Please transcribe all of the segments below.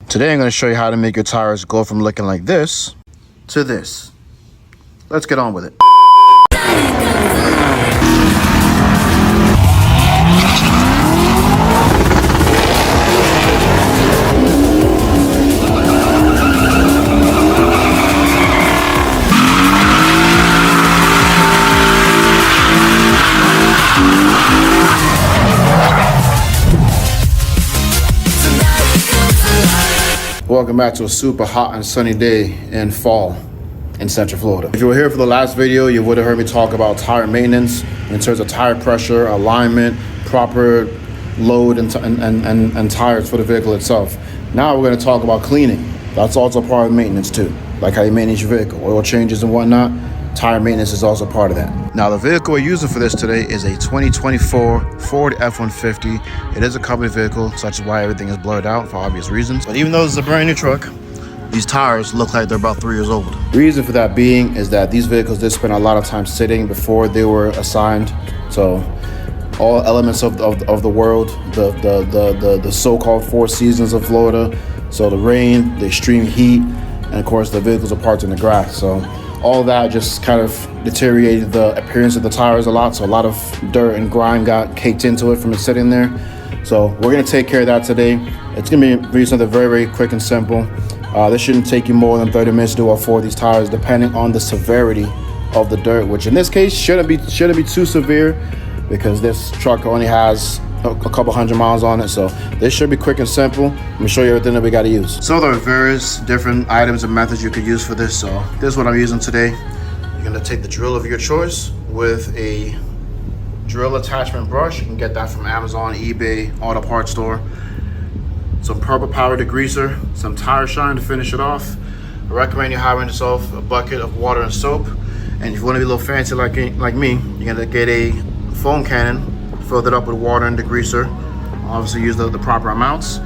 Today I'm going to show you how to make your tires go from looking like this to this. Let's get on with it. Welcome back to a super hot and sunny day in fall in Central Florida. If you were here for the last video, you would have heard me talk about tire maintenance in terms of tire pressure, alignment, proper load, and tires for the vehicle itself. Now we're going to talk about cleaning. That's also part of maintenance too, like how you manage your vehicle, oil changes and whatnot. Tire maintenance is also part of that. Now the vehicle we're using for this today is a 2024 Ford F-150. It is a company vehicle, such as why everything is blurred out for obvious reasons. But even though this is a brand new truck, these tires look like they're about 3 years old. The reason for that being is that these vehicles did spend a lot of time sitting before they were assigned. So all elements of the world, the so-called 4 seasons of Florida. So the rain, the extreme heat, and of course the vehicles are parked in the grass. So all that just kind of deteriorated the appearance of the tires a lot. So a lot of dirt and grime got caked into it from it sitting there. So we're gonna take care of that today. It's gonna be something very, very quick and simple. This shouldn't take you more than 30 minutes to do all 4 of these tires, depending on the severity of the dirt, which in this case shouldn't be too severe because this truck only has a couple hundred miles on it. So this should be quick and simple. Let me show you everything that we got to use. So there are various different items and methods you could use for this. So this is what I'm using today. You're going to take the drill of your choice with a drill attachment brush. You can get that from Amazon, eBay, auto parts store. Some purple power degreaser, some tire shine to finish it off. I recommend you having yourself a bucket of water and soap. And if you want to be a little fancy like me, you're going to get a foam cannon, fill it up with water and degreaser. Obviously use the proper amounts,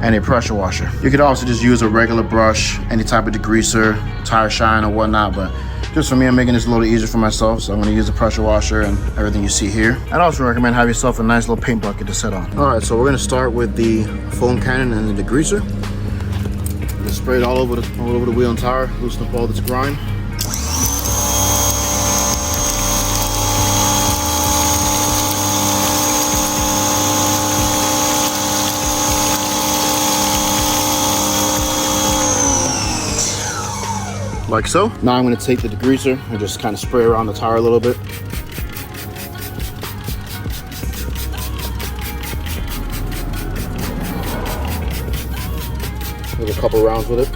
and a pressure washer. You could also just use a regular brush, any type of degreaser, tire shine or whatnot, but just for me, I'm making this a little easier for myself, so I'm gonna use the pressure washer and everything you see here. I'd also recommend have yourself a nice little paint bucket to set on. All right, so we're gonna start with the foam cannon and the degreaser. Just spray it all over the wheel and tire, loosen up all this grime. Like so. Now I'm going to take the degreaser and just kind of spray around the tire a little bit. There's a couple rounds with it.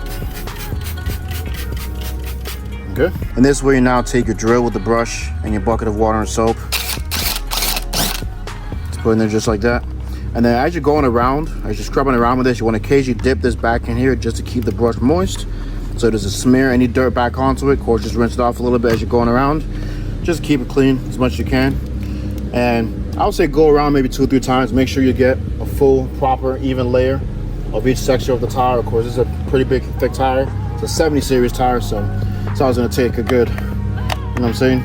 Okay. And this way you now take your drill with the brush and your bucket of water and soap. Just put it in there just like that. And then as you're going around, as you're scrubbing around with this, you want to occasionally dip this back in here just to keep the brush moist. So it doesn't smear any dirt back onto it. Of course, just rinse it off a little bit as you're going around. Just keep it clean as much as you can. And I would say go around maybe 2 or 3 times. Make sure you get a full, proper, even layer of each section of the tire. Of course, this is a pretty big, thick tire. It's a 70 series tire, so it's always going to take a good, you know what I'm saying,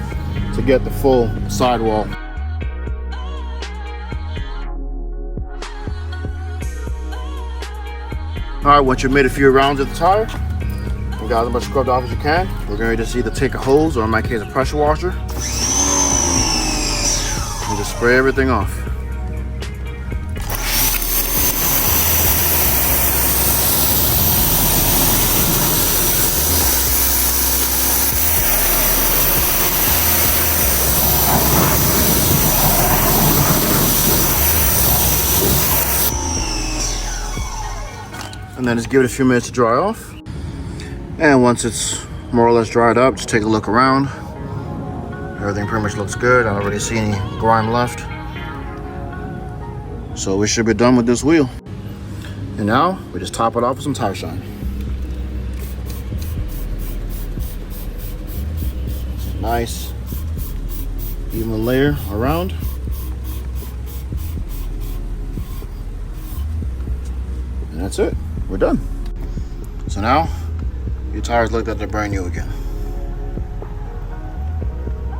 to get the full sidewall. All right, once you've made a few rounds of the tire, you got as much scrubbed off as you can. We're going to just either take a hose or in my case a pressure washer and just spray everything off. And then just give it a few minutes to dry off. And once it's more or less dried up, just take a look around. Everything pretty much looks good. I don't really see any grime left. So we should be done with this wheel. And now we just top it off with some tire shine. Nice, even layer around. And that's it, we're done. So now, your tires look like they're brand new again.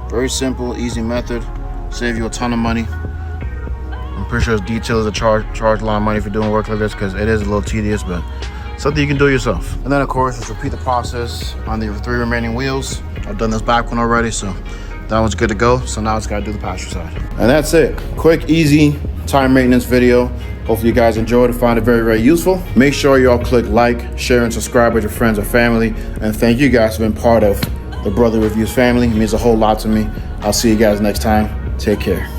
Very simple, easy method. Save you a ton of money. I'm pretty sure it's detailers that charge a lot of money for doing work like this because it is a little tedious, but something you can do yourself. And then of course, just repeat the process on the 3 remaining wheels. I've done this back one already, so that one's good to go. So now I just gotta do the passenger side. And that's it. Quick, easy tire maintenance video. Hopefully you guys enjoyed and found it very, very useful. Make sure you all click like, share, and subscribe with your friends and family. And thank you guys for being part of the Brother Reviews family. It means a whole lot to me. I'll see you guys next time. Take care.